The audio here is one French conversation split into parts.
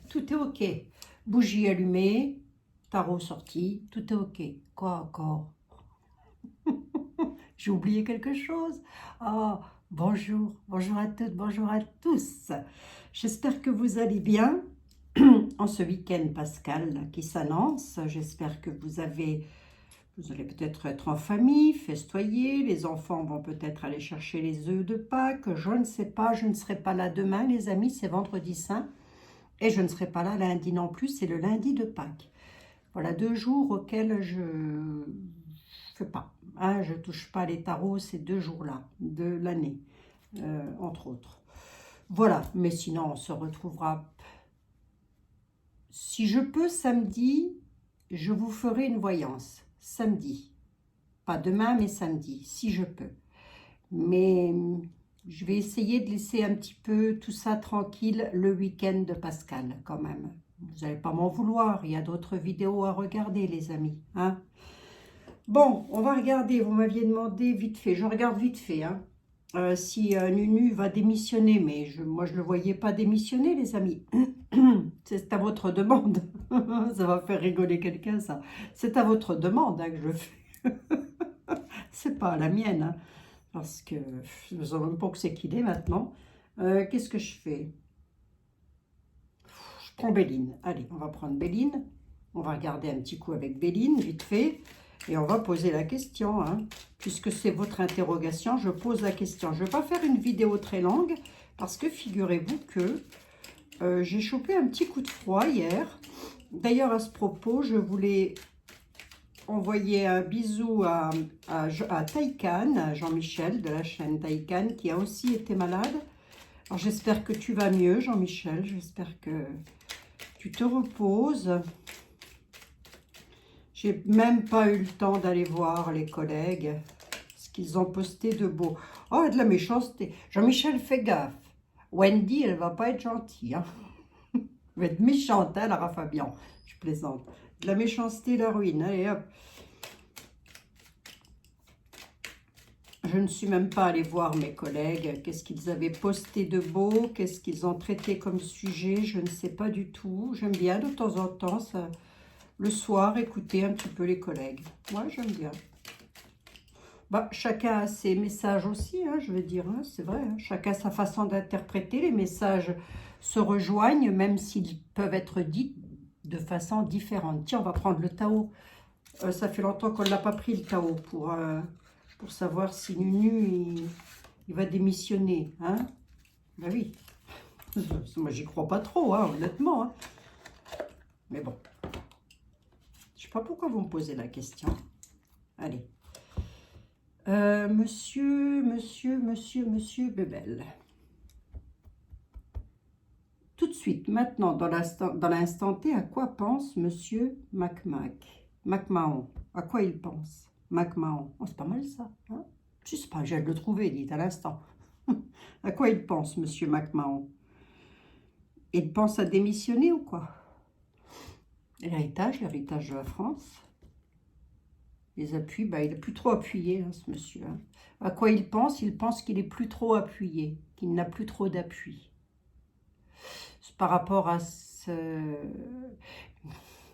tout est ok. Bougie allumée, tarot sorti, tout est ok. Quoi encore? J'ai oublié quelque chose. Ah, bonjour, bonjour à toutes, bonjour à tous. J'espère que vous allez bien en ce week-end pascal là, qui s'annonce. J'espère que vous allez peut-être être en famille, festoyer. Les enfants vont peut-être aller chercher les œufs de Pâques. Je ne sais pas, je ne serai pas là demain, les amis, c'est vendredi saint. Et je ne serai pas là lundi non plus, c'est le lundi de Pâques. Voilà 2 jours auxquels je ne fais pas. Hein, je ne touche pas les tarots ces 2 jours-là de l'année, entre autres. Voilà, mais sinon on se retrouvera. Si je peux, samedi, je vous ferai une voyance. Samedi. Pas demain, mais samedi, si je peux. Mais je vais essayer de laisser un petit peu tout ça tranquille le week-end de Pascal, quand même. Vous n'allez pas m'en vouloir, il y a d'autres vidéos à regarder, les amis. Hein. Bon, on va regarder, vous m'aviez demandé vite fait, je regarde vite fait, hein, si Nunu va démissionner, mais moi je ne le voyais pas démissionner, les amis. C'est à votre demande. Ça va faire rigoler quelqu'un, ça. C'est à votre demande hein, que je fais. C'est pas à la mienne, hein, parce que je ne sais même pas que c'est qu'il est maintenant. Qu'est-ce que je fais? Je prends Béline. Allez, on va prendre Béline. On va regarder un petit coup avec Béline, vite fait. Et on va poser la question. Hein. Puisque c'est votre interrogation, je pose la question. Je ne vais pas faire une vidéo très longue, parce que figurez-vous que j'ai chopé un petit coup de froid hier. D'ailleurs, à ce propos, je voulais envoyer un bisou à Taïkan, à Jean-Michel de la chaîne Taïkan, qui a aussi été malade. Alors j'espère que tu vas mieux, Jean-Michel. J'espère que tu te reposes. J'ai même pas eu le temps d'aller voir les collègues, ce qu'ils ont posté de beau. Oh, de la méchanceté. Jean-Michel, fais gaffe. Wendy, elle va pas être gentille. Hein. Elle va être méchante, hein, Lara Fabian. Je plaisante. De la méchanceté, la ruine. Allez, hop. Je ne suis même pas allée voir mes collègues. Qu'est-ce qu'ils avaient posté de beau? Qu'est-ce qu'ils ont traité comme sujet? Je ne sais pas du tout. J'aime bien de temps en temps, ça, le soir, écouter un petit peu les collègues. Moi, j'aime bien. Bah, chacun a ses messages aussi, hein, je veux dire. Hein, c'est vrai. Hein, chacun a sa façon d'interpréter. Les messages se rejoignent, même s'ils peuvent être dits de façon différente. Tiens, on va prendre le Tao. Ça fait longtemps qu'on ne l'a pas pris, le Tao, pour savoir si Nunu, il va démissionner. Hein? Ben oui. Moi, j'y crois pas trop, hein, honnêtement. Hein. Mais bon. Je sais pas pourquoi vous me posez la question. Allez. Monsieur Bebel. Tout de suite, maintenant, dans l'instant T, à quoi pense Monsieur MacMahon? À quoi il pense? MacMahon. Oh, c'est pas mal ça. Hein? Je sais pas, j'ai de le trouver, dit à l'instant. À quoi il pense, Monsieur MacMahon? Il pense à démissionner ou quoi? L'héritage de la France. Les appuis, bah, il n'est plus trop appuyé, hein, ce monsieur. Hein. À quoi il pense? Il pense qu'il est plus trop appuyé, qu'il n'a plus trop d'appui. Par rapport à ce...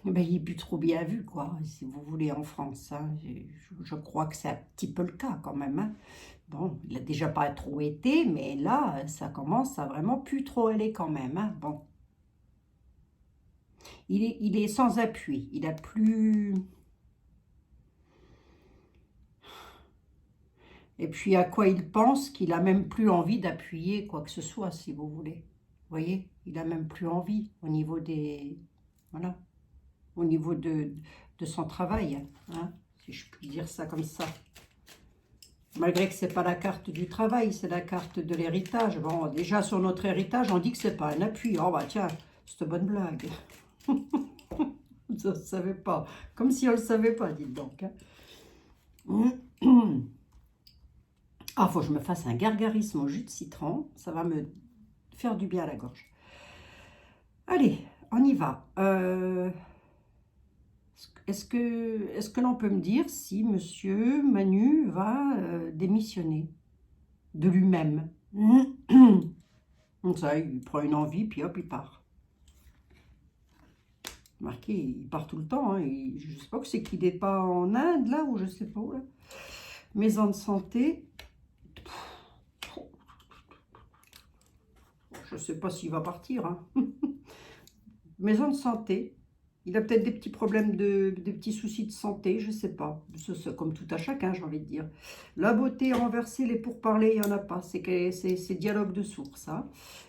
Ben, il n'est plus trop bien vu, quoi, si vous voulez, en France. Hein. Je crois que c'est un petit peu le cas, quand même. Hein. Bon, il n'a déjà pas trop été, mais là, ça commence à vraiment plus trop aller, quand même. Hein. Bon. Il est sans appui. Il a plus... Et puis, à quoi il pense qu'il a même plus envie d'appuyer quoi que ce soit, si vous voulez. Vous voyez, il a même plus envie au niveau des... Voilà. Au niveau de son travail, hein, si je puis dire ça comme ça. Malgré que ce n'est pas la carte du travail, c'est la carte de l'héritage. Bon, déjà sur notre héritage, on dit que ce n'est pas un appui. Oh bah tiens, c'est une bonne blague. Ça ne savait pas. Comme si on ne le savait pas, dites donc. Hein. Ah, faut que je me fasse un gargarisme au jus de citron. Ça va me faire du bien à la gorge. Allez, on y va. Est-ce que l'on peut me dire si Monsieur Manu va démissionner de lui-même? Ça, il prend une envie, puis hop, il part. Marqué, il part tout le temps. Hein. Je ne sais pas que c'est qu'il n'est pas en Inde, là, ou je ne sais pas où, là. Maison de santé. Je ne sais pas s'il va partir. Hein. Maison de santé. Il a peut-être des petits problèmes, des petits soucis de santé, je ne sais pas. C'est comme tout à chacun, j'ai envie de dire. La beauté renversée, les pourparlers, il n'y en a pas. C'est dialogue de source. Hein.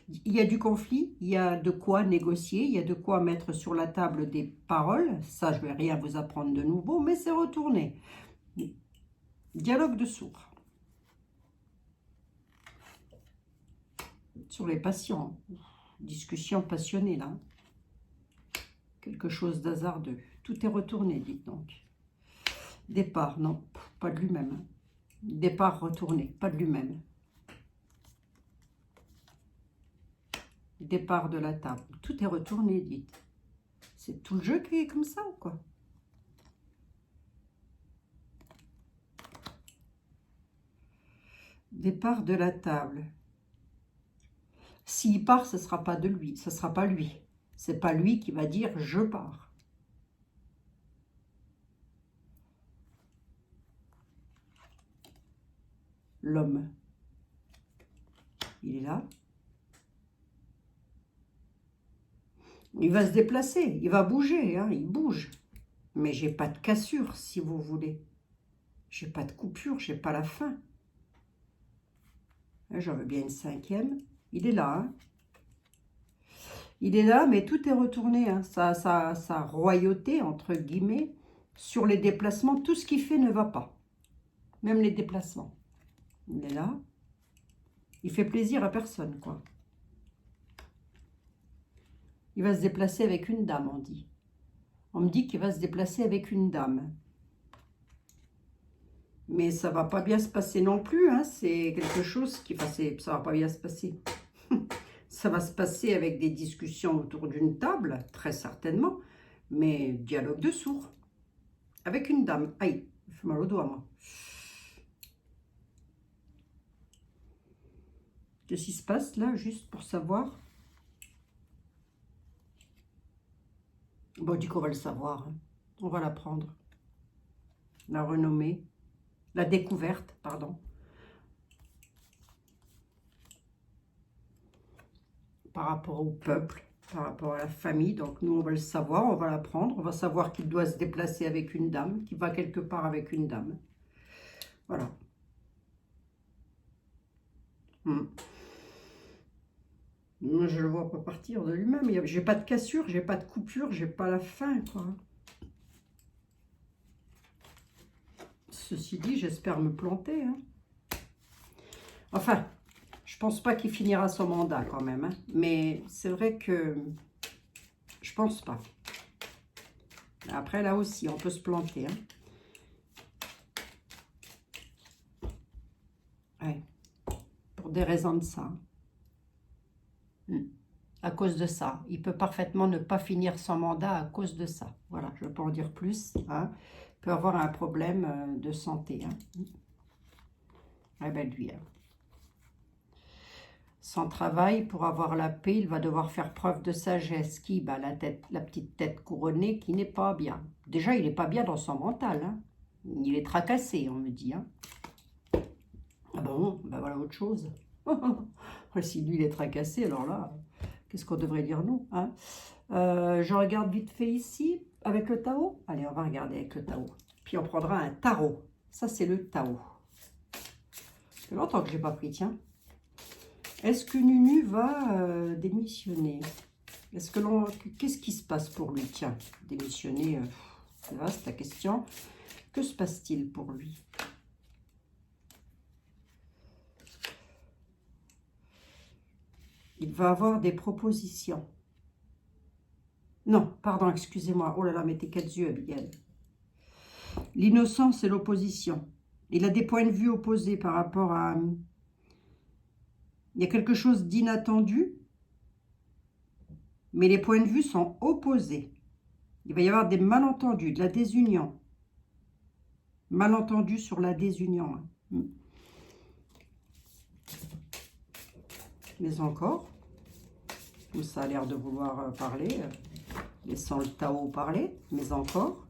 Il y a du conflit, il y a de quoi négocier, il y a de quoi mettre sur la table des paroles. Ça, je ne vais rien vous apprendre de nouveau, mais c'est retourné. Dialogue de sourds. Sur les patients. Discussion passionnée, là. Quelque chose d'hasardeux. Tout est retourné, dites donc. Départ, non, pas de lui-même. Départ retourné, pas de lui-même. Départ de la table. Tout est retourné, dites. C'est tout le jeu qui est comme ça, ou quoi? Départ de la table. S'il part, ce ne sera pas de lui. Ce ne sera pas lui. C'est pas lui qui va dire « je pars ». L'homme, il est là. Il va se déplacer, il va bouger, hein, il bouge. Mais j'ai pas de cassure, si vous voulez. J'ai pas de coupure, j'ai pas la fin. J'en veux bien une cinquième. Il est là, hein. Il est là, mais tout est retourné, hein. Sa royauté, entre guillemets, sur les déplacements. Tout ce qu'il fait ne va pas. Même les déplacements. Il est là. Il fait plaisir à personne, quoi. Il va se déplacer avec une dame, on dit. On me dit qu'il va se déplacer avec une dame. Mais ça va pas bien se passer non plus, hein. C'est quelque chose qui... Enfin, ça va pas bien se passer. Ça va se passer avec des discussions autour d'une table, très certainement. Mais dialogue de sourds. Avec une dame. Aïe, il fait mal au doigt, moi. Qu'est-ce qui se passe là, juste pour savoir? Bon, on dit qu'on va le savoir. Hein. On va l'apprendre. La renommée. La découverte, pardon. Par rapport au peuple, par rapport à la famille. Donc nous, on va le savoir, on va l'apprendre. On va savoir qu'il doit se déplacer avec une dame, qu'il va quelque part avec une dame. Voilà. Moi, je ne le vois pas partir de lui-même. J'ai pas de cassure, j'ai pas de coupure, j'ai pas la fin, quoi. Ceci dit, j'espère me planter. Hein. Enfin, je pense pas qu'il finira son mandat quand même. Hein. Mais c'est vrai que je pense pas. Après, là aussi, on peut se planter. Hein. Ouais. Pour des raisons de ça. À cause de ça. Il peut parfaitement ne pas finir son mandat à cause de ça. Voilà, je ne veux pas en dire plus. Hein. Il peut avoir un problème de santé. Hein. Eh bien, lui, hein. Sans travail, pour avoir la paix, il va devoir faire preuve de sagesse. Qui? Bah, la petite tête couronnée qui n'est pas bien. Déjà, il n'est pas bien dans son mental. Hein. Il est tracassé, on me dit. Hein. Ah bon, ben voilà autre chose. Si lui, il est tracassé, alors là, qu'est-ce qu'on devrait dire nous, hein? Je regarde vite fait ici, avec le Tao. Allez, on va regarder avec le Tao. Puis on prendra un tarot. Ça, c'est le Tao. Ça fait longtemps que je n'ai pas pris, tiens. Est-ce que Nunu va démissionner? Qu'est-ce qui se passe pour lui? Tiens, démissionner, c'est vaste la question. Que se passe-t-il pour lui? Il va avoir des propositions. Non, pardon, excusez-moi. Oh là là, mettez quatre yeux, Abigail. L'innocence et l'opposition. Il a des points de vue opposés par rapport à... Il y a quelque chose d'inattendu, mais les points de vue sont opposés. Il va y avoir des malentendus, de la désunion. Malentendu sur la désunion. Mais encore, ça a l'air de vouloir parler. Laissons le Tao parler, mais encore.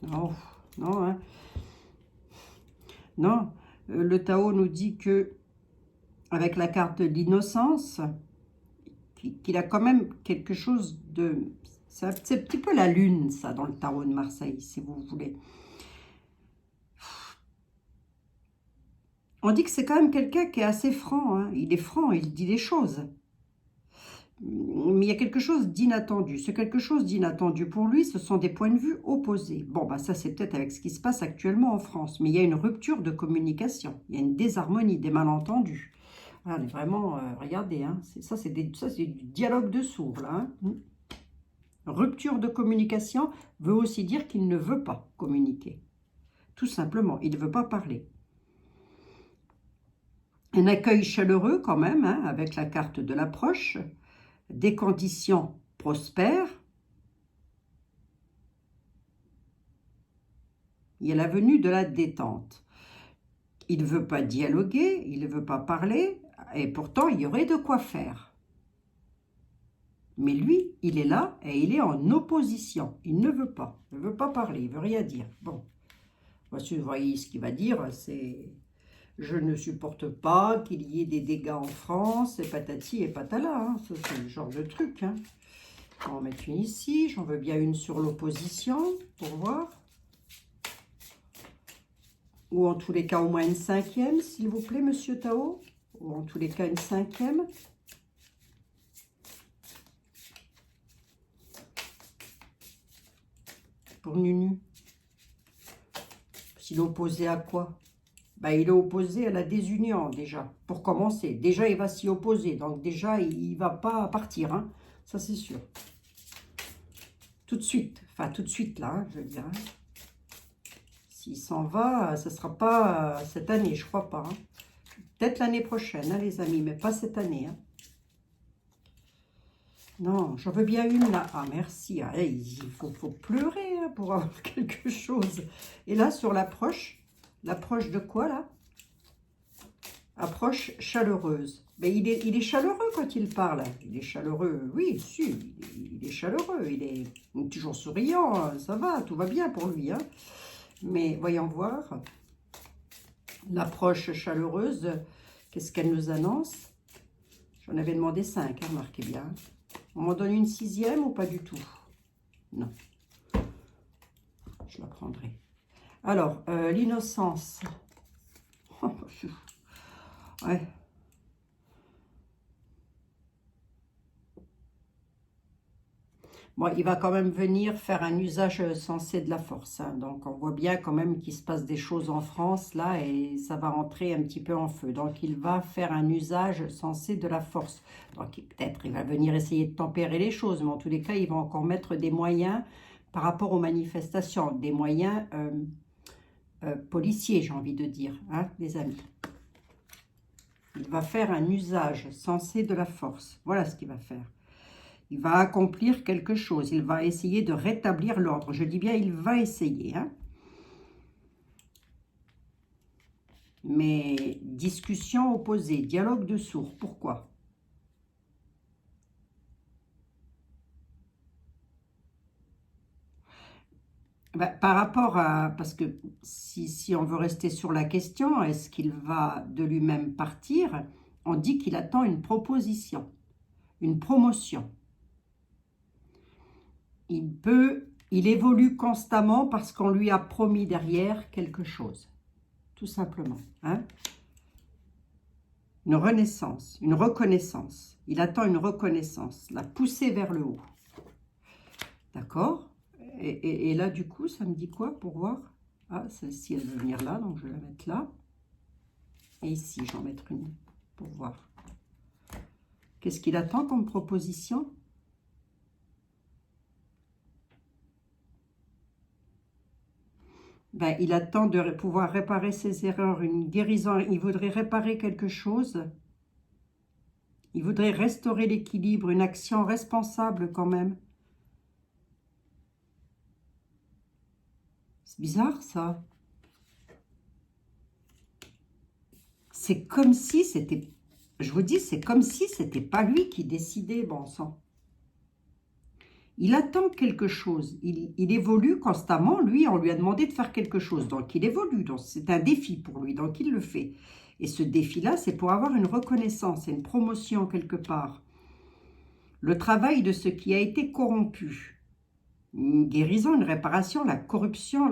Non, non, hein. Non, le Tao nous dit que, avec la carte de l'innocence, qu'il a quand même quelque chose de... C'est un petit peu la lune, ça, dans le tarot de Marseille, si vous voulez. On dit que c'est quand même quelqu'un qui est assez franc, hein. Il est franc, il dit des choses. Mais il y a quelque chose d'inattendu. Ce quelque chose d'inattendu pour lui, ce sont des points de vue opposés. Bon, bah ça c'est peut-être avec ce qui se passe actuellement en France, mais il y a une rupture de communication, il y a une désharmonie, des malentendus. Ah, mais vraiment, regardez, hein, ça c'est du dialogue de sourds, là. Hein. Rupture de communication veut aussi dire qu'il ne veut pas communiquer. Tout simplement, il ne veut pas parler. Un accueil chaleureux quand même, hein, avec la carte de l'approche, des conditions prospères. Il y a la venue de la détente. Il ne veut pas dialoguer, il ne veut pas parler, et pourtant il y aurait de quoi faire. Mais lui, il est là et il est en opposition. Il ne veut pas. Il ne veut pas parler, il ne veut rien dire. Bon, voici, vous voyez ce qu'il va dire, c'est « Je ne supporte pas qu'il y ait des dégâts en France, et patati et patala. Hein. » C'est le genre de truc. Hein. On va en mettre une ici. J'en veux bien une sur l'opposition, pour voir. Ou en tous les cas, au moins une 5e, s'il vous plaît, Monsieur Tao. Ou en tous les cas, une 5e. Pour Nunu. S'il est opposé à quoi? Ben, il est opposé à la désunion, déjà. Pour commencer. Déjà, il va s'y opposer. Donc, déjà, il ne va pas partir. Hein. Ça, c'est sûr. Tout de suite. Enfin, tout de suite, là, hein, je veux dire. Hein. S'il s'en va, ce ne sera pas cette année, je crois pas. Hein. Peut-être l'année prochaine, hein, les amis, mais pas cette année. Hein. Non, j'en veux bien une là. Ah, merci. Ah, il faut pleurer hein, pour avoir quelque chose. Et là, sur l'approche de quoi là? Approche chaleureuse. Mais il est chaleureux quand il parle. Il est chaleureux, oui, si, il est chaleureux. Il est toujours souriant, ça va, tout va bien pour lui. Hein. Mais voyons voir. L'approche chaleureuse, qu'est-ce qu'elle nous annonce? J'en avais demandé 5, hein, remarquez bien. On m'en donne une 6e ou pas du tout? Non. Je la prendrai. Alors, l'innocence. Ouais. Bon, il va quand même venir faire un usage sensé de la force. Hein. Donc, on voit bien quand même qu'il se passe des choses en France, là, et ça va rentrer un petit peu en feu. Donc, il va faire un usage sensé de la force. Donc, peut-être, il va venir essayer de tempérer les choses, mais en tous les cas, il va encore mettre des moyens par rapport aux manifestations, des moyens policiers, j'ai envie de dire, hein, les amis. Il va faire un usage sensé de la force. Voilà ce qu'il va faire. Il va accomplir quelque chose. Il va essayer de rétablir l'ordre. Je dis bien, il va essayer. Hein. Mais discussion opposée, dialogue de sourds. Pourquoi? Ben, par rapport à... Parce que si on veut rester sur la question, est-ce qu'il va de lui-même partir? On dit qu'il attend une proposition, une promotion. Il évolue constamment parce qu'on lui a promis derrière quelque chose. Tout simplement. Hein? Une renaissance, une reconnaissance. Il attend une reconnaissance, la pousser vers le haut. D'accord? Et là, du coup, ça me dit quoi pour voir? Ah, celle-ci, elle veut venir là, donc je vais la mettre là. Et ici, je vais en mettre une pour voir. Qu'est-ce qu'il attend comme proposition? Ben, il attend de pouvoir réparer ses erreurs, une guérison. Il voudrait réparer quelque chose. Il voudrait restaurer l'équilibre, une action responsable quand même. C'est bizarre, ça. c'est comme si c'était, je vous dis, c'est comme si c'était pas lui qui décidait, bon sang. Il attend quelque chose, il évolue constamment, lui, on lui a demandé de faire quelque chose, donc il évolue, donc c'est un défi pour lui, donc il le fait. Et ce défi-là, c'est pour avoir une reconnaissance, une promotion quelque part. Le travail de ce qui a été corrompu, une guérison, une réparation, la corruption,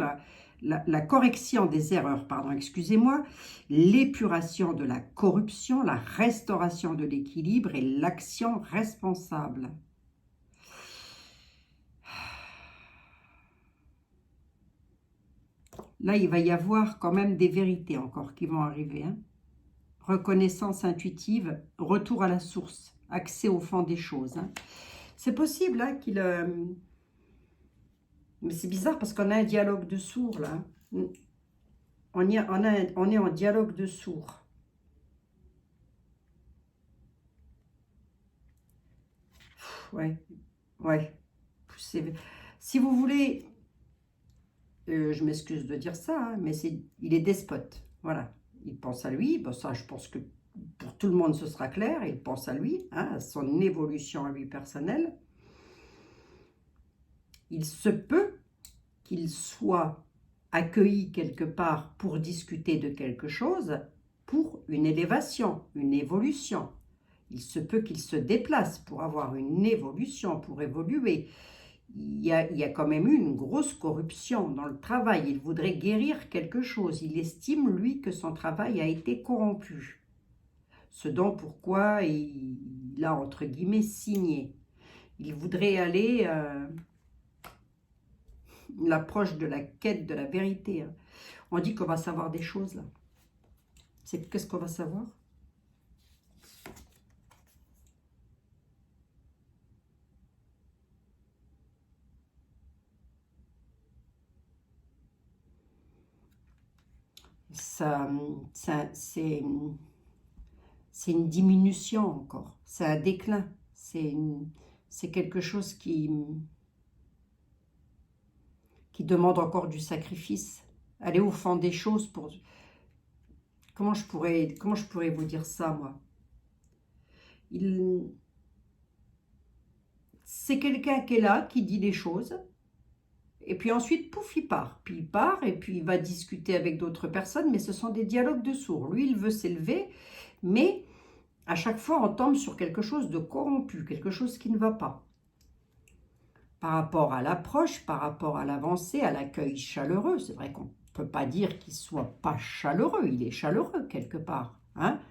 la correction des erreurs, pardon, excusez-moi, l'épuration de la corruption, la restauration de l'équilibre et l'action responsable. Là, il va y avoir quand même des vérités encore qui vont arriver. Hein. Reconnaissance intuitive, retour à la source, accès au fond des choses. Hein. C'est possible hein, qu'il... Mais c'est bizarre parce qu'on a un dialogue de sourds, là. On est en dialogue de sourds. Ouais, ouais. Si vous voulez... je m'excuse de dire ça, hein, mais il est despote. Voilà. Il pense à lui. Bon, ça, je pense que pour tout le monde, ce sera clair. Il pense à lui, hein, à son évolution à lui personnelle. Il se peut qu'il soit accueilli quelque part pour discuter de quelque chose, pour une élévation, une évolution. Il se peut qu'il se déplace pour avoir une évolution, pour évoluer. Il y a quand même eu une grosse corruption dans le travail. Il voudrait guérir quelque chose. Il estime, lui, que son travail a été corrompu. Ce dont pourquoi il a, entre guillemets, signé. Il voudrait aller... l'approche de la quête de la vérité. Hein. On dit qu'on va savoir des choses, là. Qu'est-ce qu'on va savoir? C'est une diminution encore. C'est un déclin. C'est quelque chose qui demande encore du sacrifice. Aller au fond des choses pour... Comment je pourrais vous dire ça, moi? C'est quelqu'un qui est là, qui dit des choses, et puis ensuite, pouf, il part. Puis il part, et puis il va discuter avec d'autres personnes, mais ce sont des dialogues de sourds. Lui, il veut s'élever, mais à chaque fois, on tombe sur quelque chose de corrompu, quelque chose qui ne va pas. Par rapport à l'approche, par rapport à l'avancée, à l'accueil chaleureux, c'est vrai qu'on ne peut pas dire qu'il ne soit pas chaleureux, il est chaleureux quelque part. Hein,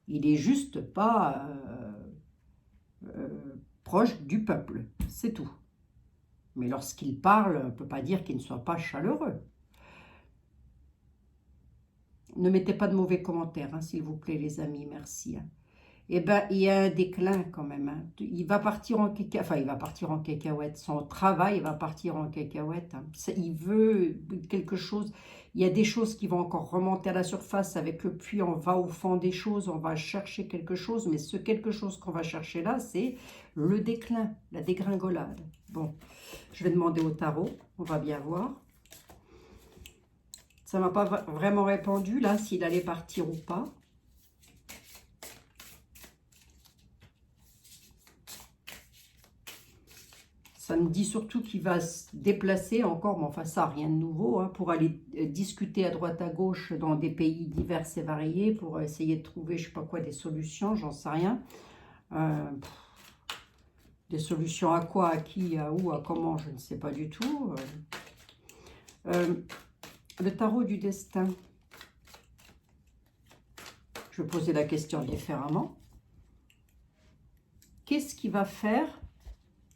il est juste pas proche du peuple, c'est tout. Mais lorsqu'il parle, on ne peut pas dire qu'il ne soit pas chaleureux. Ne mettez pas de mauvais commentaires, hein, s'il vous plaît, les amis, merci. Hein. Eh bien, il y a un déclin quand même. Hein. Il va partir en cacahuète. Enfin, il va partir en cacahuète. Son travail va partir en cacahuète. Hein. Il veut quelque chose. Il y a des choses qui vont encore remonter à la surface. Avec le puits, on va au fond des choses. On va chercher quelque chose. Mais ce quelque chose qu'on va chercher là, c'est le déclin, la dégringolade. Bon, je vais demander au tarot. On va bien voir. Ça ne m'a pas vraiment répondu, là, s'il allait partir ou pas. Ça me dit surtout qu'il va se déplacer encore, mais enfin ça, rien de nouveau, hein, pour aller discuter à droite à gauche dans des pays divers et variés, pour essayer de trouver, je sais pas quoi, des solutions, j'en sais rien. Des solutions à quoi, à qui, à où, à comment, je ne sais pas du tout. Le tarot du destin. Je vais poser la question différemment. Qu'est-ce qui va faire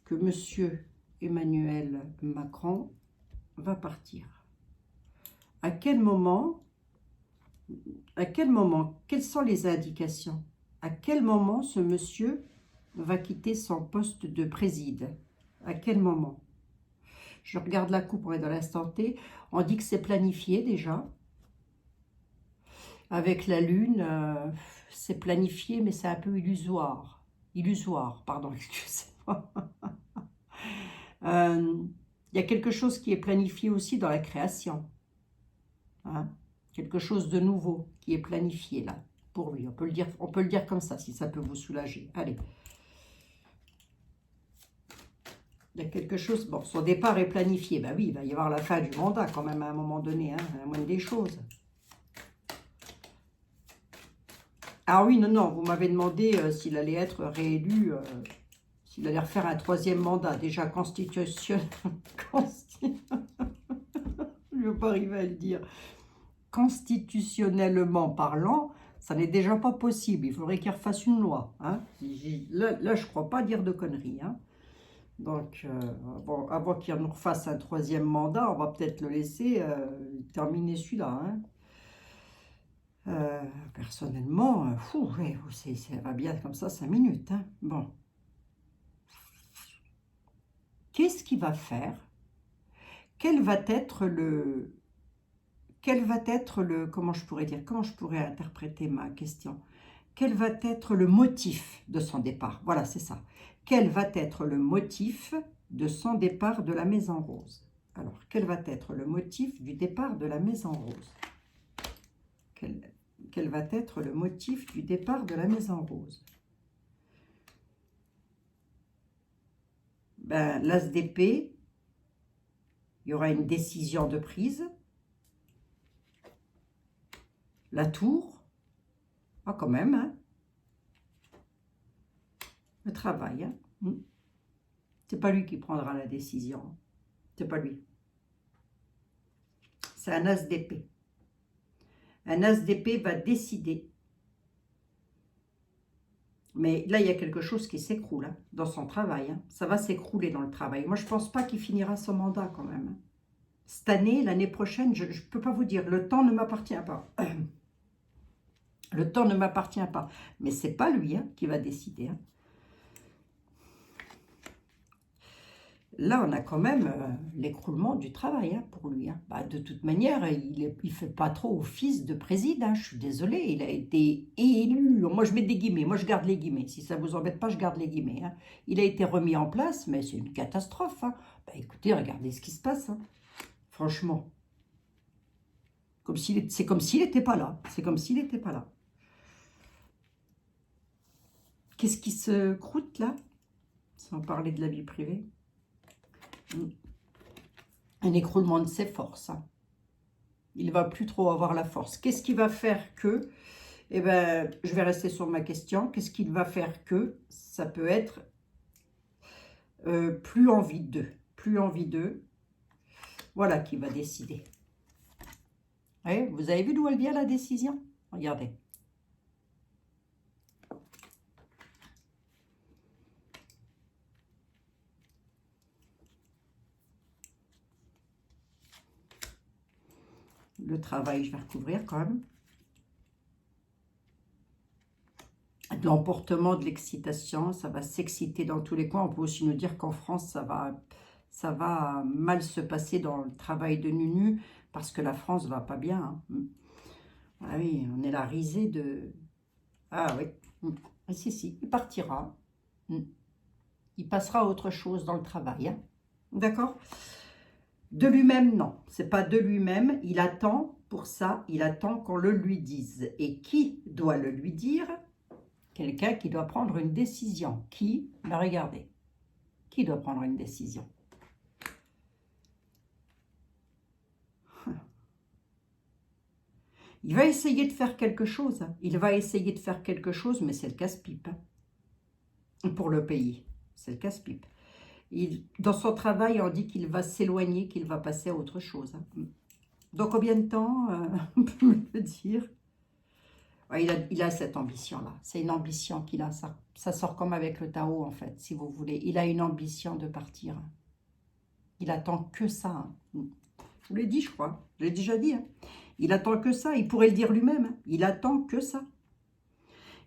que Monsieur Emmanuel Macron va partir? À quel moment? Quelles sont les indications? À quel moment ce monsieur va quitter son poste de préside? À quel moment? Je regarde la coupe, on est dans l'instant T. On dit que c'est planifié déjà. Avec la lune, c'est planifié, mais c'est un peu illusoire. Illusoire, pardon, excusez-moi. Il y a quelque chose qui est planifié aussi dans la création. Hein? Quelque chose de nouveau qui est planifié là. pour lui. On peut le dire comme ça, si ça peut vous soulager. Allez. Il y a quelque chose... Bon, son départ est planifié. Ben oui, il va y avoir la fin du mandat quand même à un moment donné, hein, à la moindre des choses. Ah oui, non, non, vous m'avez demandé s'il allait être réélu, s'il allait refaire un 3e mandat. Déjà constitutionnel... Je ne veux pas arriver à le dire. Constitutionnellement parlant, ça n'est déjà pas possible. Il faudrait qu'il refasse une loi. Hein. Là, je ne crois pas dire de conneries. Hein. Donc, avant qu'il nous refasse un 3e mandat, on va peut-être le laisser terminer celui-là. Hein. Personnellement, ouais, ça va bien comme ça 5 minutes. Hein. Bon. Qu'est-ce qu'il va faire? Quel va être le... Comment je pourrais dire? Comment je pourrais interpréter ma question? Quel va être le motif de son départ? Voilà, c'est ça. Quel va être le motif de son départ de la Maison Rose? Alors, quel va être le motif du départ de la Maison Rose? Quel va être le motif du départ de la Maison Rose? Ben, l'As d'épée, il y aura une décision de prise. La tour, ah quand même, hein. Le travail, hein. C'est pas lui qui prendra la décision, c'est pas lui. C'est un As d'épée. Un As d'épée va décider. Mais là, il y a quelque chose qui s'écroule hein, dans son travail. Hein. Ça va s'écrouler dans le travail. Moi, je ne pense pas qu'il finira son mandat quand même. Hein. Cette année, l'année prochaine, je ne peux pas vous dire. Le temps ne m'appartient pas. Le temps ne m'appartient pas. Mais ce n'est pas lui hein, qui va décider. Hein. Là, on a quand même l'écroulement du travail hein, pour lui. Hein. Bah, de toute manière, il ne fait pas trop office de président. Hein. Je suis désolée, il a été élu. Moi, je mets des guillemets. Moi, je garde les guillemets. Si ça ne vous embête pas, je garde les guillemets. Hein. Il a été remis en place, mais c'est une catastrophe. Hein. Bah, écoutez, regardez ce qui se passe. Hein. Franchement. C'est comme s'il n'était pas là. C'est comme s'il n'était pas là. Qu'est-ce qui se croûte là? Sans parler de la vie privée. Un écroulement de ses forces. Hein. Il ne va plus trop avoir la force. Qu'est-ce qui va faire que... Eh bien, je vais rester sur ma question. Qu'est-ce qu'il va faire que ça peut être plus envie d'eux. Plus envie d'eux. Voilà qui va décider. Ouais, vous avez vu d'où elle vient la décision? Regardez. Le travail, je vais recouvrir quand même. De l'emportement, de l'excitation, ça va s'exciter dans tous les coins. On peut aussi nous dire qu'en France, ça va mal se passer dans le travail de Nunu, parce que la France va pas bien. Hein. Ah oui, on est la risée de... Ah oui, ah, si, il partira. Il passera à autre chose dans le travail. Hein. D'accord ? De lui-même, non. C'est pas de lui-même. Il attend pour ça, il attend qu'on le lui dise. Et qui doit le lui dire ? Quelqu'un qui doit prendre une décision. Qui ? Ben regardez. Qui doit prendre une décision ? Il va essayer de faire quelque chose. Hein. Il va essayer de faire quelque chose, mais c'est le casse-pipe. Hein. Pour le pays, c'est le casse-pipe. Dans son travail, on dit qu'il va s'éloigner, qu'il va passer à autre chose. Hein. Dans combien de temps on peut me le dire? Ouais, il a cette ambition-là. C'est une ambition qu'il a. Ça sort comme avec le Tao, en fait, si vous voulez. Il a une ambition de partir. Il attend que ça. Hein. Je vous l'ai dit, je crois. Je l'ai déjà dit. Hein. Il attend que ça. Il pourrait le dire lui-même. Hein. Il attend que ça.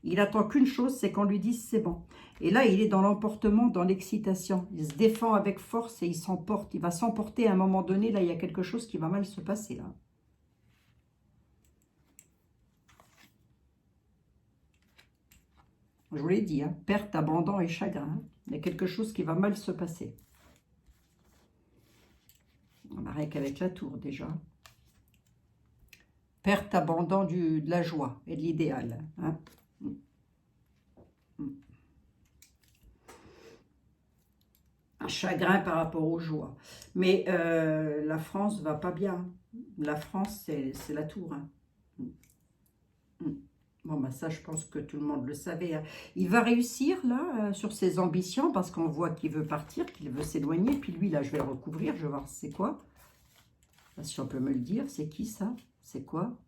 Il attend qu'une chose, c'est qu'on lui dise c'est bon. Et là, il est dans l'emportement, dans l'excitation. Il se défend avec force et il s'emporte. Il va s'emporter à un moment donné. Là, il y a quelque chose qui va mal se passer. Là. Je vous l'ai dit, hein, perte, abandon et chagrin. Hein. Il y a quelque chose qui va mal se passer. On n'a rien qu'avec la tour déjà. Perte, abandon de la joie et de l'idéal. Hein. Un chagrin par rapport aux joies. Mais la France va pas bien. La France, c'est la tour. Hein. Bon, bah ça, je pense que tout le monde le savait. Hein. Il va réussir, là, sur ses ambitions, parce qu'on voit qu'il veut partir, qu'il veut s'éloigner. Puis lui, là, je vais le recouvrir, je vais voir c'est quoi. Si on peut me le dire, c'est qui, ça? C'est quoi?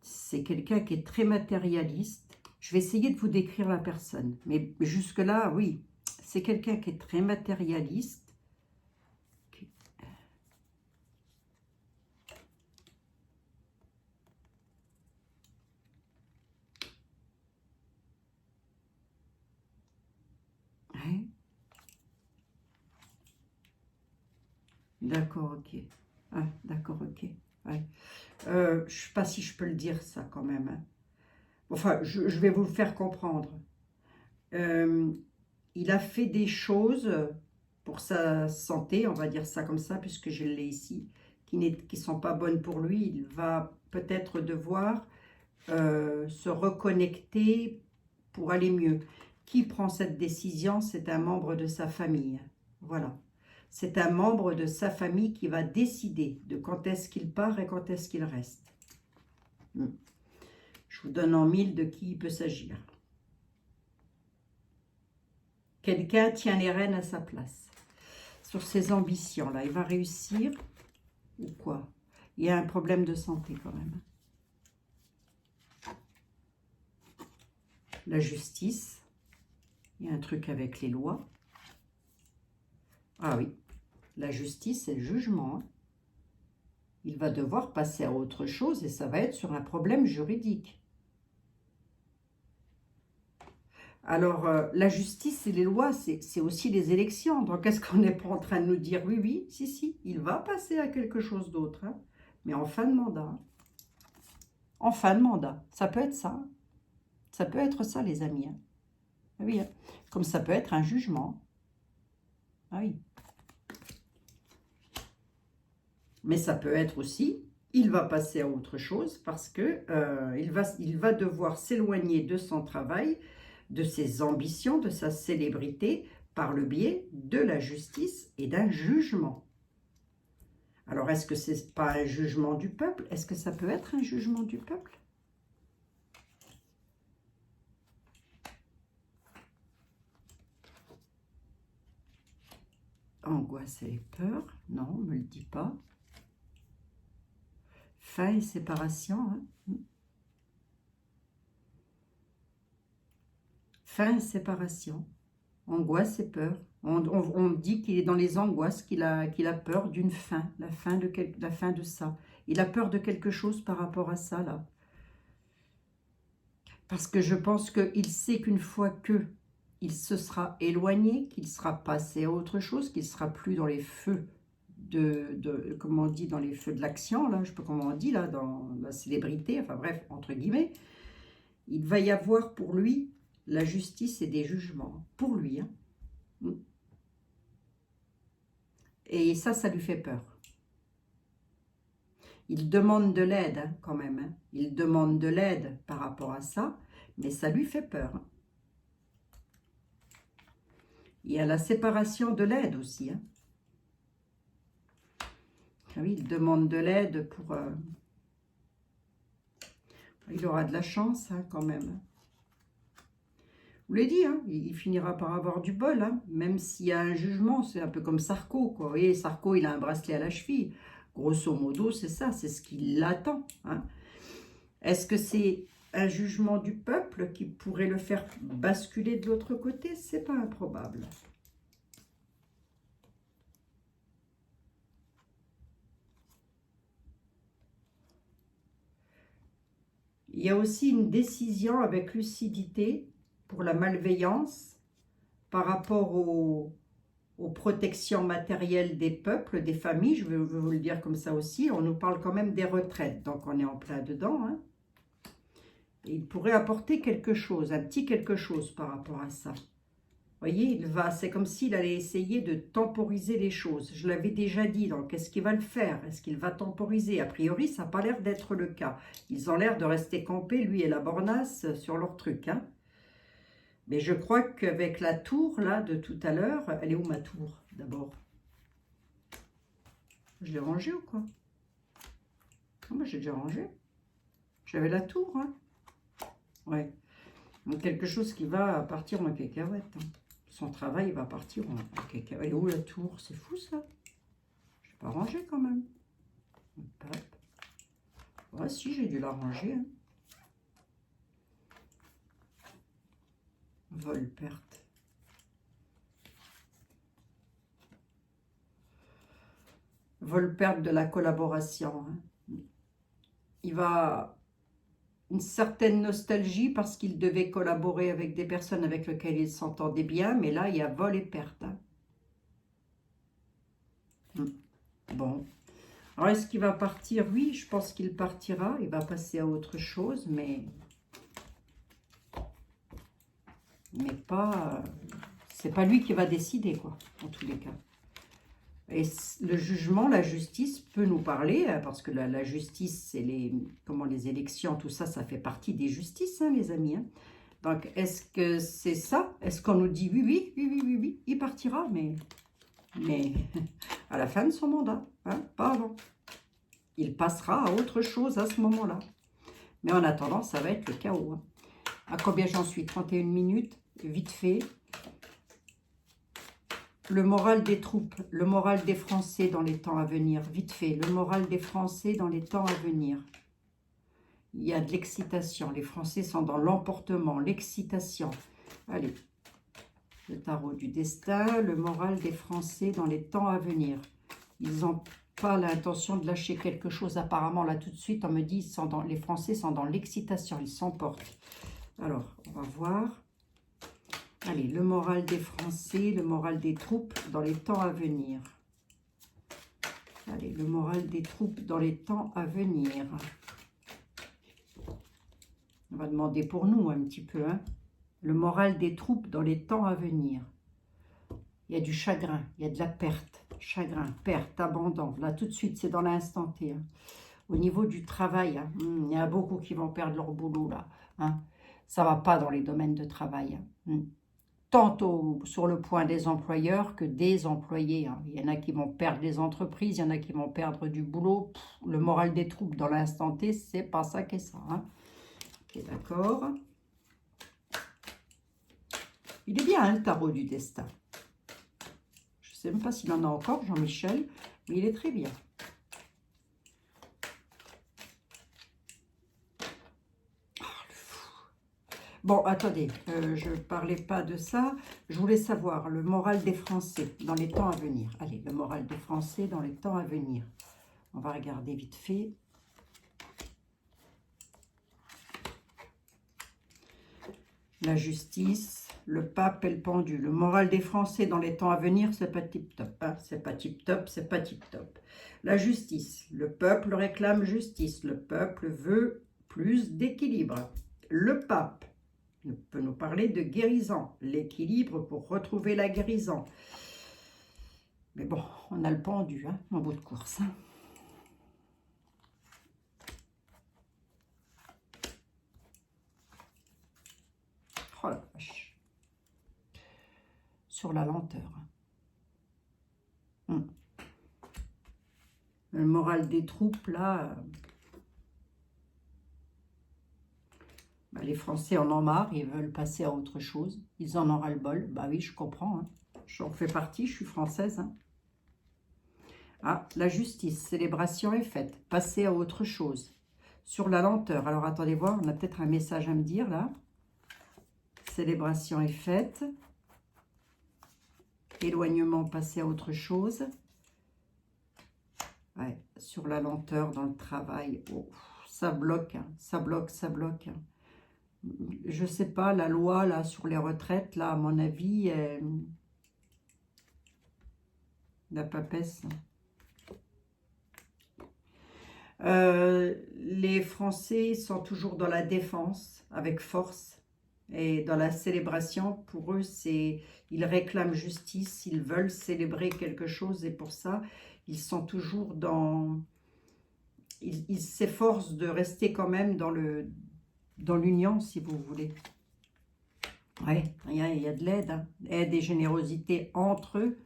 C'est quelqu'un qui est très matérialiste. Je vais essayer de vous décrire la personne. Mais jusque-là, oui, c'est quelqu'un qui est très matérialiste. Ouais. D'accord, ok. Ah, d'accord, ok. Ouais. Je ne sais pas si je peux le dire, ça, quand même. Hein. Enfin, je vais vous le faire comprendre. Il a fait des choses pour sa santé, on va dire ça comme ça, puisque je l'ai ici, qui ne sont pas bonnes pour lui. Il va peut-être devoir se reconnecter pour aller mieux. Qui prend cette décision? C'est un membre de sa famille. Voilà. C'est un membre de sa famille qui va décider de quand est-ce qu'il part et quand est-ce qu'il reste. Je vous donne en mille de qui il peut s'agir. Quelqu'un tient les rênes à sa place. Sur ses ambitions, là, il va réussir ou quoi? Il y a un problème de santé quand même. La justice. Il y a un truc avec les lois. Ah oui. La justice et le jugement. Hein. Il va devoir passer à autre chose et ça va être sur un problème juridique. Alors, la justice et les lois, c'est aussi les élections. Donc, est-ce qu'on n'est pas en train de nous dire, oui, oui, si, il va passer à quelque chose d'autre, hein, mais en fin de mandat. En fin de mandat. Ça peut être ça. Ça peut être ça, les amis. Hein. Ah oui, hein. Comme ça peut être un jugement. Ah oui. Mais ça peut être aussi, il va passer à autre chose parce que il va devoir s'éloigner de son travail, de ses ambitions, de sa célébrité, par le biais de la justice et d'un jugement. Alors, est-ce que ce n'est pas un jugement du peuple? Est-ce que ça peut être un jugement du peuple? Angoisse et peur? Non, on ne me le dit pas. Fin et séparation. Hein. Fin et séparation. Angoisse et peur. On dit qu'il est dans les angoisses, qu'il a peur d'une fin, la fin de ça. Il a peur de quelque chose par rapport à ça, là. Parce que je pense qu'il sait qu'une fois qu'il se sera éloigné, qu'il sera passé à autre chose, qu'il ne sera plus dans les feux comment on dit, dans les feux de l'action, là, je ne sais pas comment on dit, là, dans la célébrité, enfin bref, entre guillemets, il va y avoir pour lui la justice et des jugements. Pour lui, hein. Et ça lui fait peur. Il demande de l'aide, hein, quand même. Hein. Il demande de l'aide par rapport à ça, mais ça lui fait peur. Hein. Il y a la séparation de l'aide aussi. Hein. Ah oui, il demande de l'aide pour... Il aura de la chance, hein, quand même. Je vous l'ai dit, hein, il finira par avoir du bol, hein, même s'il y a un jugement, c'est un peu comme Sarko, quoi. Vous voyez, Sarko, il a un bracelet à la cheville. Grosso modo, c'est ça, c'est ce qui l'attend. Hein. Est-ce que c'est un jugement du peuple qui pourrait le faire basculer de l'autre côté? C'est pas improbable. Il y a aussi une décision avec lucidité pour la malveillance par rapport aux protections matérielles des peuples, des familles, je veux vous le dire comme ça aussi. On nous parle quand même des retraites, donc on est en plein dedans. Hein. Et il pourrait apporter quelque chose, un petit quelque chose par rapport à ça. voyez, c'est comme s'il allait essayer de temporiser les choses. Je l'avais déjà dit, donc est-ce qu'il va le faire? Est-ce qu'il va temporiser? A priori, ça n'a pas l'air d'être le cas. Ils ont l'air de rester campés, lui et la bornasse, sur leur truc. Hein. Mais je crois qu'avec la tour, là, de tout à l'heure, elle est où ma tour, d'abord? Je l'ai rangée ou quoi? Ah, moi, j'ai déjà rangé. J'avais la tour, hein. Ouais. Donc, quelque chose qui va partir en cacahuète. Hein. Son travail va partir en cacahuète. Elle est où la tour? C'est fou, ça. Je l'ai pas rangé, quand même. Ouais, si, j'ai dû la ranger. Hein. Vol-perte. Vol-perte de la collaboration. Hein. Il va... une certaine nostalgie parce qu'il devait collaborer avec des personnes avec lesquelles il s'entendait bien, mais là, il y a vol et perte. Hein. Bon. Alors, est-ce qu'il va partir? Oui, je pense qu'il partira. Il va passer à autre chose, mais pas... c'est pas lui qui va décider, quoi, en tous les cas. Et le jugement, la justice peut nous parler, parce que la justice, c'est les élections, tout ça, ça fait partie des justices, hein, les amis. Hein. Donc, est-ce que c'est ça? Est-ce qu'on nous dit oui, il partira, mais à la fin de son mandat, hein, pas avant. Il passera à autre chose à ce moment-là. Mais en attendant, ça va être le chaos. Hein. À combien j'en suis? 31 minutes, vite fait. Le moral des troupes, le moral des Français dans les temps à venir, vite fait. Le moral des Français dans les temps à venir. Il y a de l'excitation. Les Français sont dans l'emportement, l'excitation. Allez, le tarot du destin, le moral des Français dans les temps à venir. Ils n'ont pas l'intention de lâcher quelque chose. Apparemment, là, tout de suite, on me dit les Français sont dans l'excitation, ils s'emportent. Alors, on va voir. Allez, le moral des Français, le moral des troupes dans les temps à venir. Allez, le moral des troupes dans les temps à venir. On va demander pour nous un petit peu. Hein. Le moral des troupes dans les temps à venir. Il y a du chagrin, il y a de la perte. Chagrin, perte, abandon. Là, tout de suite, c'est dans l'instant T. Hein. Au niveau du travail, hein, il y en a beaucoup qui vont perdre leur boulot, là. Hein. Ça ne va pas dans les domaines de travail. Hein. Tant sur le point des employeurs que des employés. Hein. Il y en a qui vont perdre des entreprises, il y en a qui vont perdre du boulot. Le moral des troupes dans l'instant T, c'est pas ça qu'est ça. Hein. Ok, d'accord. Il est bien, hein, le tarot du destin. Je ne sais même pas s'il en a encore, Jean-Michel, mais il est très bien. Bon, attendez, je ne parlais pas de ça. Je voulais savoir le moral des Français dans les temps à venir. Allez, le moral des Français dans les temps à venir. On va regarder vite fait. La justice, le pape et le pendu. Le moral des Français dans les temps à venir, c'est pas tip-top. Hein, c'est pas tip-top, c'est pas tip-top. La justice, le peuple réclame justice. Le peuple veut plus d'équilibre. Le pape peut nous parler de guérison, l'équilibre pour retrouver la guérison. Mais bon, on a le pendu, hein, en bout de course. Hein. Oh la vache. Sur la lenteur. Le moral des troupes, là... les Français en ont marre, ils veulent passer à autre chose. Ils en ont ras-le-bol. Bah oui, je comprends. Hein. J'en fais partie, je suis française. Hein. Ah, la justice, célébration est faite. Passer à autre chose. Sur la lenteur. Alors, attendez voir, on a peut-être un message à me dire, là. Célébration est faite. Éloignement, passer à autre chose. Ouais, sur la lenteur dans le travail. Oh, ça bloque, hein. Ça bloque, ça bloque. Hein. Je sais pas, la loi là sur les retraites, là, à mon avis, la papesse. Les Français sont toujours dans la défense, avec force. Et dans la célébration, pour eux, ils réclament justice, ils veulent célébrer quelque chose. Et pour ça, ils sont toujours dans... Ils s'efforcent de rester quand même dans l'union, si vous voulez. Oui, il y a de l'aide, hein. Aide et générosité entre eux,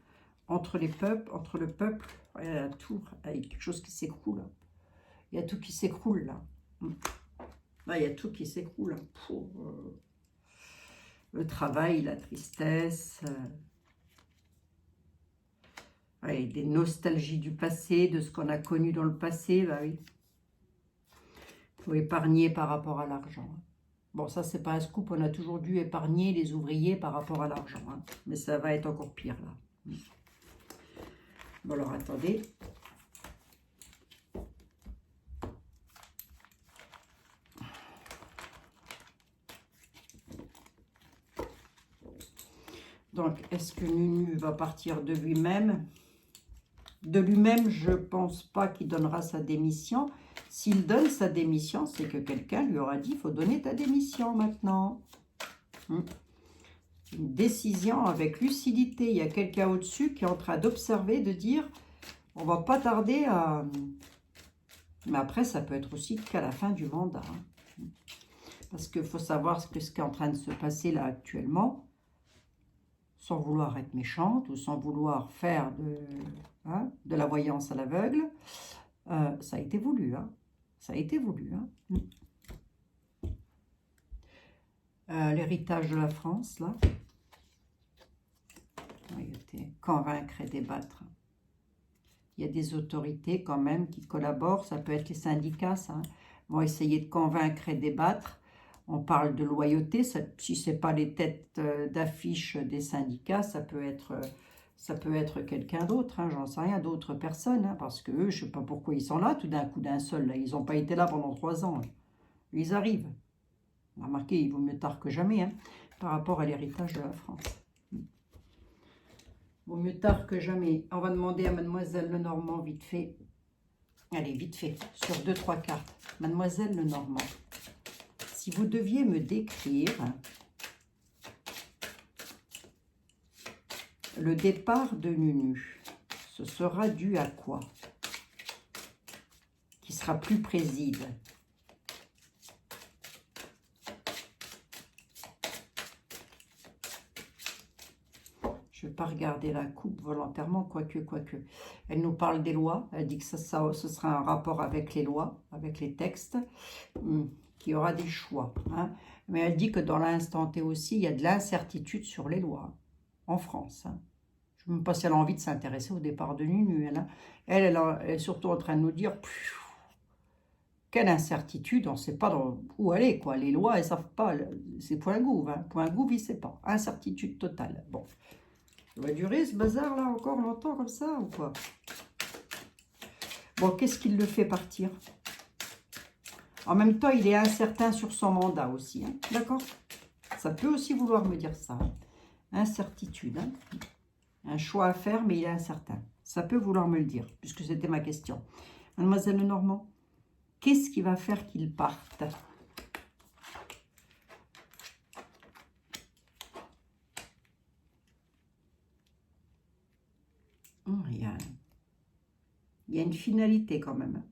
entre les peuples, entre le peuple. Il y a tout, il y a quelque chose qui s'écroule. Il y a tout qui s'écroule, là. Là, il y a tout qui s'écroule. Pour le travail, la tristesse, ouais, des nostalgies du passé, de ce qu'on a connu dans le passé, bah oui. Il faut épargner par rapport à l'argent. Bon, ça, c'est pas un scoop, on a toujours dû épargner les ouvriers par rapport à l'argent. Hein. Mais ça va être encore pire, là. Bon, alors, attendez. Donc, est-ce que Nunu va partir de lui-même? De lui-même, je ne pense pas qu'il donnera sa démission. S'il donne sa démission, c'est que quelqu'un lui aura dit, il faut donner ta démission maintenant. Une décision avec lucidité. Il y a quelqu'un au-dessus qui est en train d'observer, de dire, on va pas tarder à... Mais après, ça peut être aussi qu'à la fin du mandat. Hein. Parce qu'il faut savoir ce qui est en train de se passer là actuellement, sans vouloir être méchante ou sans vouloir faire de la voyance à l'aveugle. Ça a été voulu, hein. Ça a été voulu. Hein. L'héritage de la France, là. Convaincre et débattre. Il y a des autorités quand même qui collaborent. Ça peut être les syndicats, ça. Vont essayer de convaincre et débattre. On parle de loyauté. Ça, si ce n'est pas les têtes d'affiche des syndicats, ça peut être quelqu'un d'autre. Hein, j'en sais rien, d'autres personnes. Hein, parce que eux, je ne sais pas pourquoi ils sont là tout d'un coup d'un seul. Là. Ils n'ont pas été là pendant 3 ans. Hein. Ils arrivent. Remarquez, il vaut mieux tard que jamais hein, par rapport à l'héritage de la France. Vaut mieux tard que jamais. On va demander à Mademoiselle Lenormand, vite fait. Allez, vite fait, sur 2-3 cartes. Mademoiselle Lenormand, si vous deviez me décrire le départ de Nunu, ce sera dû à quoi? Qui sera plus préside? Je ne vais pas regarder la coupe volontairement, quoique. Elle nous parle des lois. Elle dit que ce sera un rapport avec les lois, avec les textes, qu'il y aura des choix. Hein. Mais elle dit que dans l'instant T aussi, il y a de l'incertitude sur les lois en France. Hein. Je ne sais même pas si elle a envie de s'intéresser au départ de Nunu. Elle est surtout en train de nous dire quelle incertitude, on ne sait pas où aller. Quoi. Les lois, elles ne savent pas. C'est point gouv. Hein. Point gouv, il ne sait pas. Incertitude totale. Bon. Ça va durer ce bazar là encore longtemps comme ça ou quoi? Bon, qu'est-ce qui le fait partir? En même temps, il est incertain sur son mandat aussi. Hein, d'accord? Ça peut aussi vouloir me dire ça. Hein. Incertitude. Hein. Un choix à faire, mais il est incertain. Ça peut vouloir me le dire, puisque c'était ma question. Mademoiselle Lenormand, qu'est-ce qui va faire qu'il parte? Il y a une finalité quand même.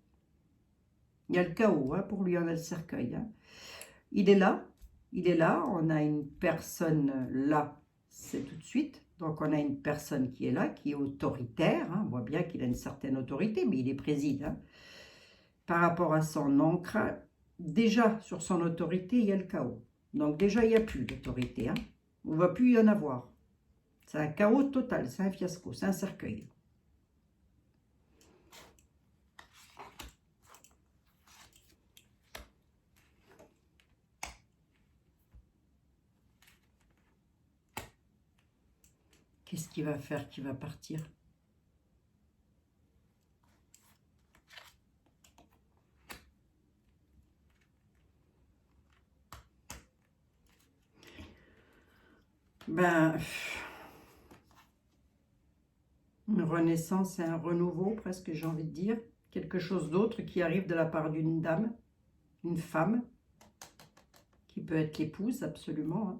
Il y a le chaos, hein, pour lui, on a le cercueil. Hein. Il est là, on a une personne là, c'est tout de suite. Donc on a une personne qui est là, qui est autoritaire. Hein. On voit bien qu'il a une certaine autorité, mais il est préside. Hein. Par rapport à son encre, déjà sur son autorité, il y a le chaos. Donc déjà, il n'y a plus d'autorité. Hein. On ne va plus y en avoir. C'est un chaos total, c'est un fiasco, c'est un cercueil. Qu'est-ce qu'il va faire qui va partir? Ben, une renaissance et un renouveau, presque, j'ai envie de dire. Quelque chose d'autre qui arrive de la part d'une dame, une femme, qui peut être l'épouse, absolument, hein.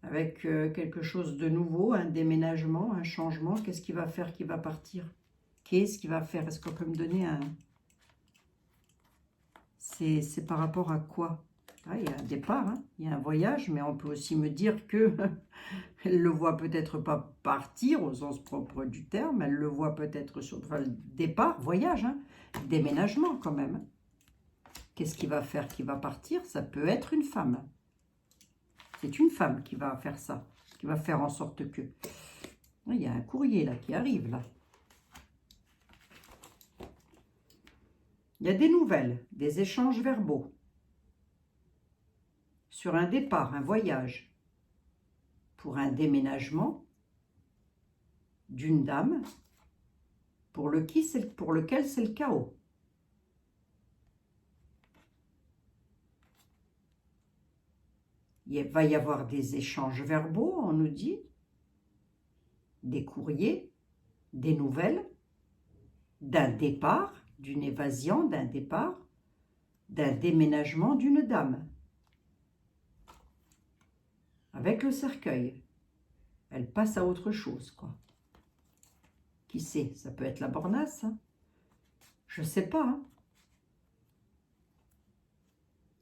Avec quelque chose de nouveau, un déménagement, un changement. Qu'est-ce qu'il va faire, qui va partir? Qu'est-ce qu'il va faire? Est-ce qu'on peut me donner un... C'est par rapport à quoi? Ah, il y a un départ, hein, il y a un voyage, mais on peut aussi me dire que elle le voit peut-être pas partir au sens propre du terme, elle le voit peut-être sur le départ, voyage, hein, déménagement quand même. Qu'est-ce qu'il va faire, qui va partir? Ça peut être une femme. C'est une femme qui va faire ça, qui va faire en sorte que... Il y a un courrier là qui arrive là. Il y a des nouvelles, des échanges verbaux sur un départ, un voyage, pour un déménagement d'une dame pour lequel c'est le chaos. Il va y avoir des échanges verbaux, on nous dit, des courriers, des nouvelles, d'un départ, d'une évasion, d'un départ, d'un déménagement d'une dame. Avec le cercueil, elle passe à autre chose, quoi. Qui sait? Ça peut être la bornasse, hein. Je ne sais pas, hein.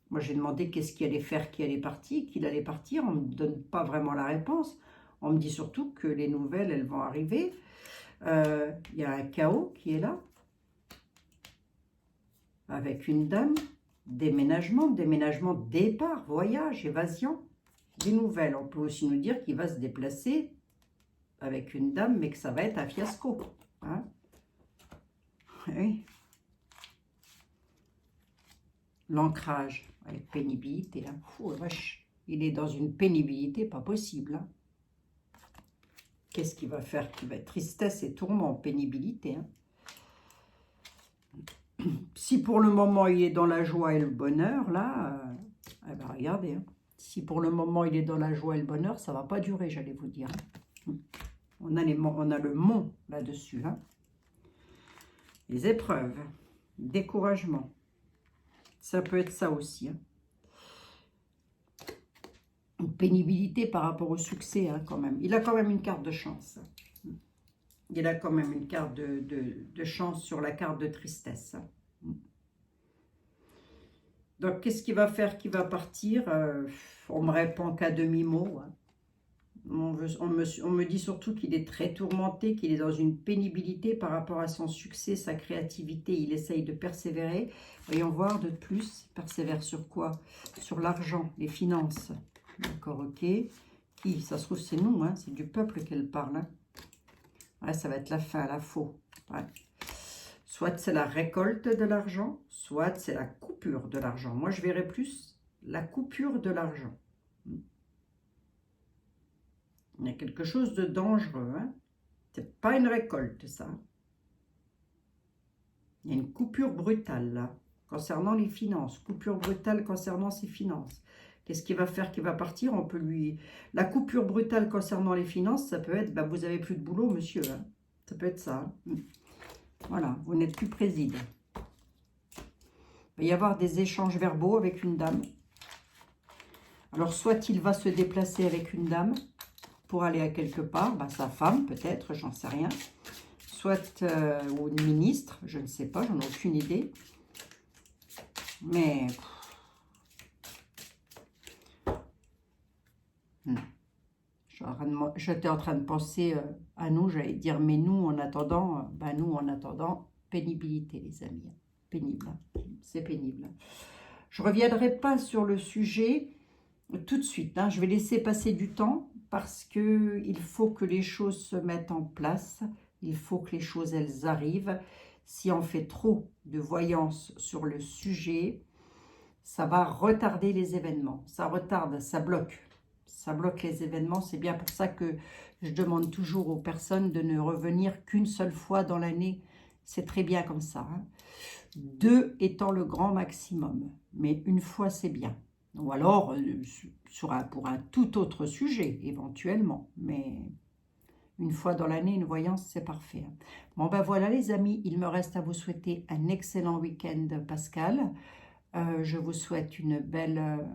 Moi, j'ai demandé qu'est-ce qu'il allait faire, qu'il allait partir. On ne me donne pas vraiment la réponse. On me dit surtout que les nouvelles, elles vont arriver. Il y a un chaos qui est là. Avec une dame, déménagement, départ, voyage, évasion. Des nouvelles. On peut aussi nous dire qu'il va se déplacer avec une dame, mais que ça va être un fiasco, hein. Oui. L'ancrage. Avec pénibilité, hein. Fou, vache. Il est dans une pénibilité pas possible, hein. Qu'est-ce qu'il va faire? Qui va être tristesse et tourment, pénibilité, hein. Si pour le moment il est dans la joie et le bonheur, là, eh ben regardez, hein. Si pour le moment il est dans la joie et le bonheur, ça ne va pas durer, j'allais vous dire. On a le mont là-dessus, hein. Les épreuves, découragement. Ça peut être ça aussi, hein. Une pénibilité par rapport au succès, hein, quand même. Il a quand même une carte de chance. Il a quand même une carte de chance sur la carte de tristesse. Donc, qu'est-ce qu'il va faire, qui va partir? On me répond qu'à demi-mot, hein. On me dit surtout qu'il est très tourmenté, qu'il est dans une pénibilité par rapport à son succès, sa créativité. Il essaye de persévérer. Voyons voir de plus. Il persévère sur quoi? Sur l'argent, les finances. D'accord, ok. Qui? Ça se trouve, c'est nous, hein, c'est du peuple qu'elle parle, hein. Ouais, ça va être la fin, la faux. Ouais. Soit c'est la récolte de l'argent, soit c'est la coupure de l'argent. Moi, je verrais plus la coupure de l'argent. Il y a quelque chose de dangereux, hein. C'est pas une récolte, ça. Il y a une coupure brutale, là, concernant les finances. Coupure brutale concernant ses finances. Qu'est-ce qu'il va faire, qui va partir? On peut lui... La coupure brutale concernant les finances, ça peut être, bah, vous n'avez plus de boulot, monsieur, hein. Ça peut être ça, hein. Voilà, vous n'êtes plus président. Il va y avoir des échanges verbaux avec une dame. Alors, soit il va se déplacer avec une dame pour aller à quelque part, bah, sa femme peut-être, j'en sais rien. Soit ou une ministre, je ne sais pas, j'en ai aucune idée. Mais... J'étais en train de penser à nous, j'allais dire, mais nous, en attendant, pénibilité, les amis. Pénible, hein. C'est pénible. Je ne reviendrai pas sur le sujet tout de suite, hein. Je vais laisser passer du temps parce qu'il faut que les choses se mettent en place. Il faut que les choses, elles arrivent. Si on fait trop de voyance sur le sujet, ça va retarder les événements. Ça retarde, ça bloque. Ça bloque les événements. C'est bien pour ça que je demande toujours aux personnes de ne revenir qu'une seule fois dans l'année. C'est très bien comme ça, hein. 2 étant le grand maximum. Mais une fois, c'est bien. Ou alors, pour un tout autre sujet, éventuellement. Mais une fois dans l'année, une voyance, c'est parfait, hein. Bon, ben voilà les amis, il me reste à vous souhaiter un excellent week-end pascal. Je vous souhaite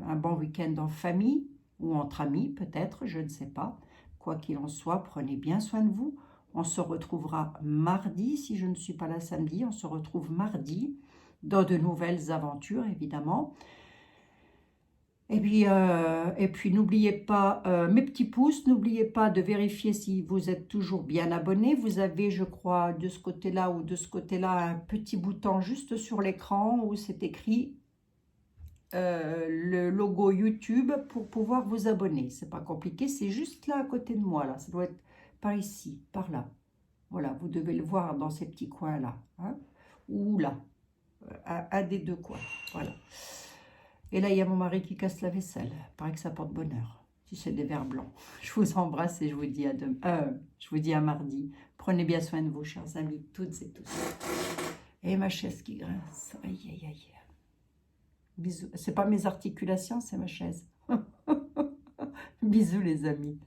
un bon week-end en famille ou entre amis peut-être, je ne sais pas. Quoi qu'il en soit, prenez bien soin de vous. On se retrouvera mardi, si je ne suis pas là samedi, on se retrouve mardi dans de nouvelles aventures évidemment. Et puis n'oubliez pas, mes petits pouces, n'oubliez pas de vérifier si vous êtes toujours bien abonné. Vous avez, je crois, de ce côté-là ou de ce côté-là, un petit bouton juste sur l'écran où c'est écrit le logo YouTube pour pouvoir vous abonner. C'est pas compliqué, c'est juste là à côté de moi, là. Ça doit être par ici, par là. Voilà, vous devez le voir dans ces petits coins-là, hein, ou là, un des deux coins. Voilà. Et là, il y a mon mari qui casse la vaisselle. Il paraît que ça porte bonheur, si c'est des verres blancs. Je vous embrasse et je vous dis je vous dis à mardi. Prenez bien soin de vous, chers amis, toutes et tous. Et ma chaise qui grince. Aïe, aïe, aïe. Bisous. C'est pas mes articulations, c'est ma chaise. Bisous, les amis.